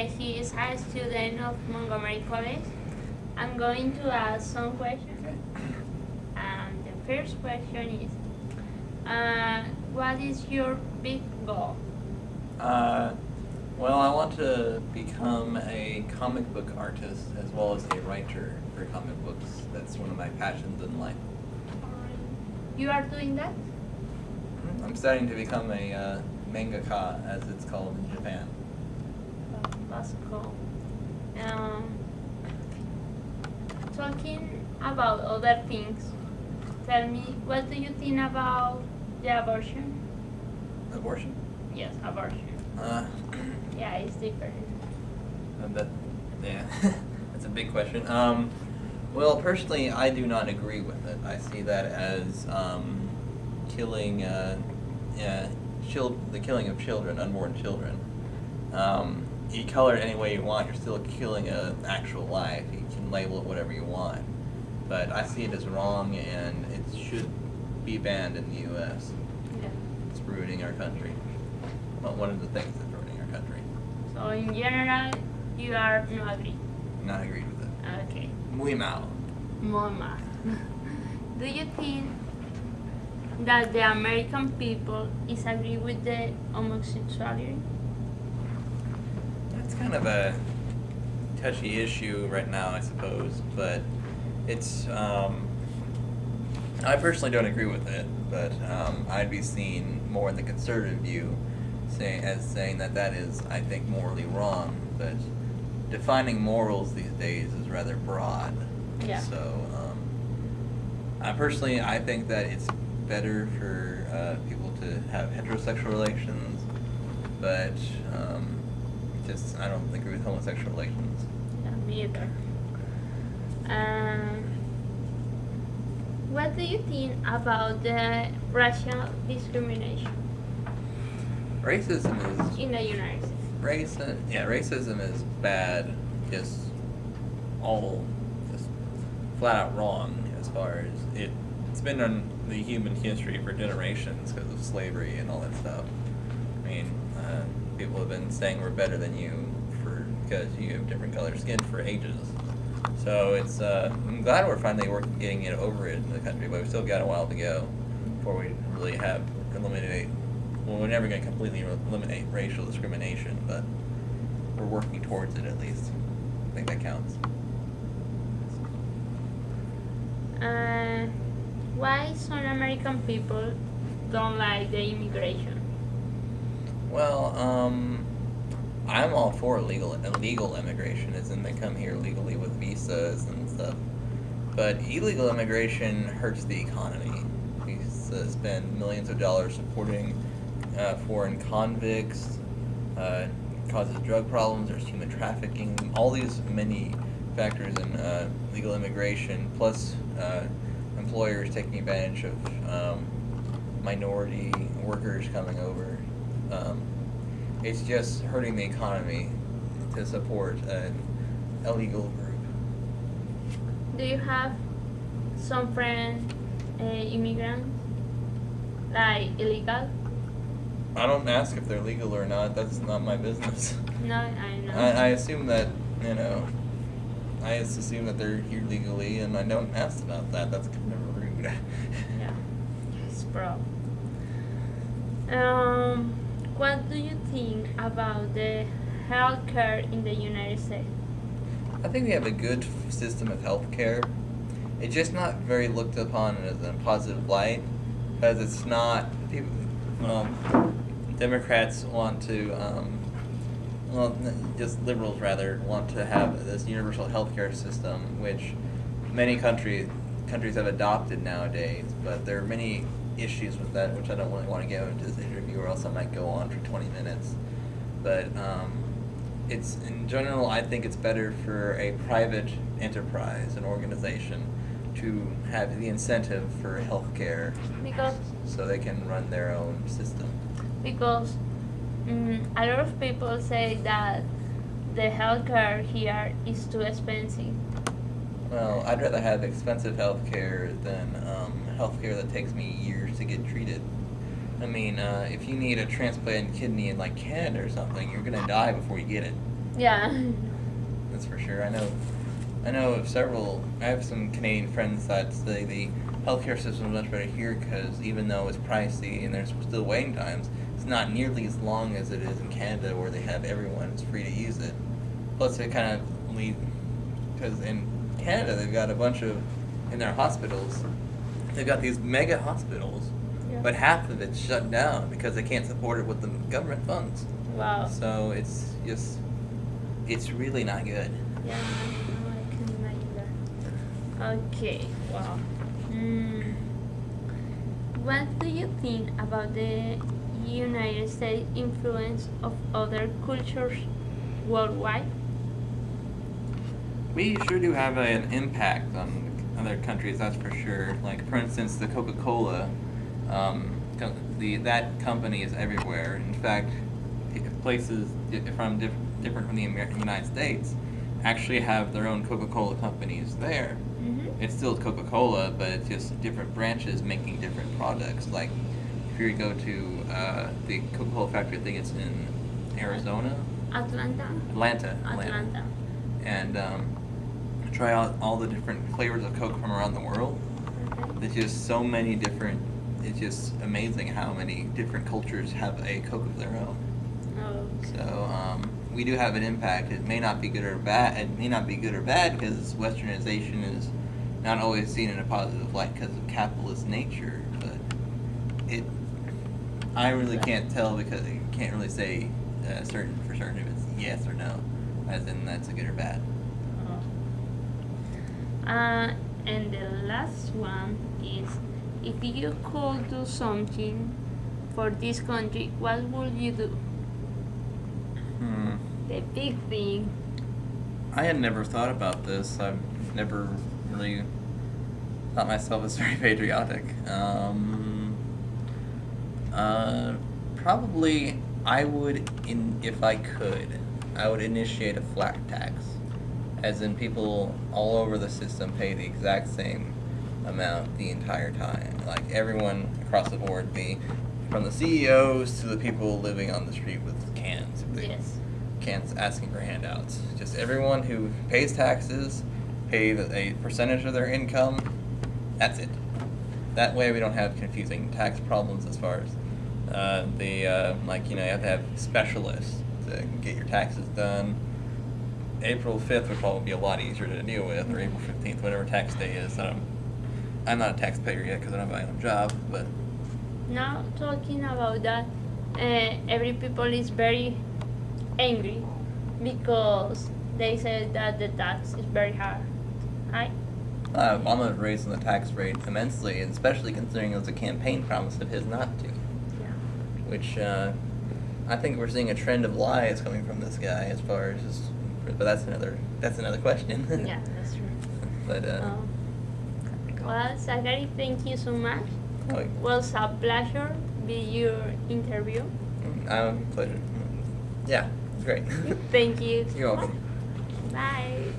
he is a student of Montgomery College. I'm going to ask some questions. The first question is, what is your big goal? Well, I want to become a comic book artist as well as a writer for comic books. That's one of my passions in life. You are doing that? I'm starting to become a mangaka, as it's called in Japan. That's cool. Talking about other things, tell me, what do you think about the abortion? Abortion? Yes, abortion. Yeah, it's different. Yeah, that's a big question. Well, personally, I do not agree with it. I see that as killing, the killing of children, unborn children. You color it any way you want. You're still killing an actual life. You can label it whatever you want, but I see it as wrong, and it should be banned in the U.S. Yeah. It's ruining our country. Well, one of the things that's ruining our country. So in general, you are not agree. Not agreed with it. Okay. Muy mal. Mama, do you think that the American people is agree with the homosexuality? That's kind of a touchy issue right now, I suppose, but it's, I personally don't agree with it, but I'd be seen more in the conservative view saying that that is, I think, morally wrong, but defining morals these days is rather broad. Yeah. So, I think that it's better for people to have heterosexual relations, but I don't agree with homosexual relations. Yeah, me either. What do you think about the racial discrimination Racism is in the United States? racism is bad. Just flat out wrong as far as it's been on the human history for generations because of slavery and all that stuff. I mean, people have been saying we're better than you because you have different colored skin for ages. So it's I'm glad we're finally getting over it in the country, but we've still got a while to go before we really eliminate. Well, we're never going to completely eliminate racial discrimination, but we're working towards it at least. I think that counts. Why some American people don't like the immigration? Well, I'm all for illegal immigration, as in they come here legally with visas and stuff. But illegal immigration hurts the economy. We spend millions of dollars supporting foreign convicts, causes drug problems, there's human trafficking, all these many factors in legal immigration, plus employers taking advantage of minority workers coming over. It's just hurting the economy to support an illegal group. Do you have some friends immigrants, like illegal? I don't ask if they're legal or not. That's not my business. No, I know. I assume that, I just assume that they're here legally, and I don't ask about that. That's kind of rude. Yeah, it's bro. What do you think about the healthcare in the United States? I think we have a good system of healthcare. It's just not very looked upon as a positive light, because it's not people. Democrats want to, just liberals rather, want to have this universal healthcare system, which many countries have adopted nowadays. But there are many issues with that, which I don't really want to go into this interview, or else I might go on for 20 minutes. But it's in general, I think it's better for a private enterprise, an organization, to have the incentive for healthcare, Because so they can run their own system. because a lot of people say that the healthcare here is too expensive. Well, I'd rather have expensive healthcare than healthcare that takes me years to get treated. I mean, if you need a transplanted kidney in like Canada or something, you're gonna die before you get it. Yeah. That's for sure. I know of several. I have some Canadian friends that say the healthcare system is much better here because even though it's pricey and there's still waiting times, it's not nearly as long as it is in Canada where they have everyone is free to use it. Plus, it kind of lead because in Canada they've got a bunch of in their hospitals. They've got these mega hospitals, Yeah. but half of it's shut down because they can't support it with the government funds. Wow. So it's really not good. Yeah, no, I can imagine that. Okay, wow. What do you think about the United States influence of other cultures worldwide? We sure do have an impact on other countries, that's for sure. Like, for instance, the Coca-Cola, that company is everywhere. In fact, places different from the United States actually have their own Coca-Cola companies there. Mm-hmm. It's still Coca-Cola, but it's just different branches making different products. Like, if you go to the Coca-Cola factory, I think it's in Arizona? Atlanta. And try out all the different flavors of Coke from around the world. Okay. There's just so many different. It's just amazing how many different cultures have a Coke of their own. Oh. So we do have an impact. It may not be good or bad. It may not be good or bad because Westernization is not always seen in a positive light because of capitalist nature. But I really can't tell because you can't really say certain if it's yes or no, as in that's a good or bad. And the last one is, if you could do something for this country, what would you do? The big thing. I had never thought about this. I've never really thought myself as very patriotic. Probably I would, if I could, I would initiate a flat tax. As in, people all over the system pay the exact same amount the entire time. Like, everyone across the board, from the CEOs to the people living on the street with cans. Yes. Cans asking for handouts. Just everyone who pays taxes, pay a percentage of their income. That's it. That way we don't have confusing tax problems as far as you have to have specialists to get your taxes done. April 5th would probably be a lot easier to deal with, or April 15th, whatever tax day is. I'm not a taxpayer yet because I don't have my own job, but... Now, talking about that, every people is very angry because they say that the tax is very hard, right? Obama is raising the tax rate immensely, and especially considering it was a campaign promise of his not to. Yeah. Which, I think we're seeing a trend of lies coming from this guy as far as just... But that's another question. Yeah, that's true. But well, Zachary, thank you so much. Oh, It was a pleasure be your interview. pleasure. Yeah, it's great. Thank you. You're welcome. Bye.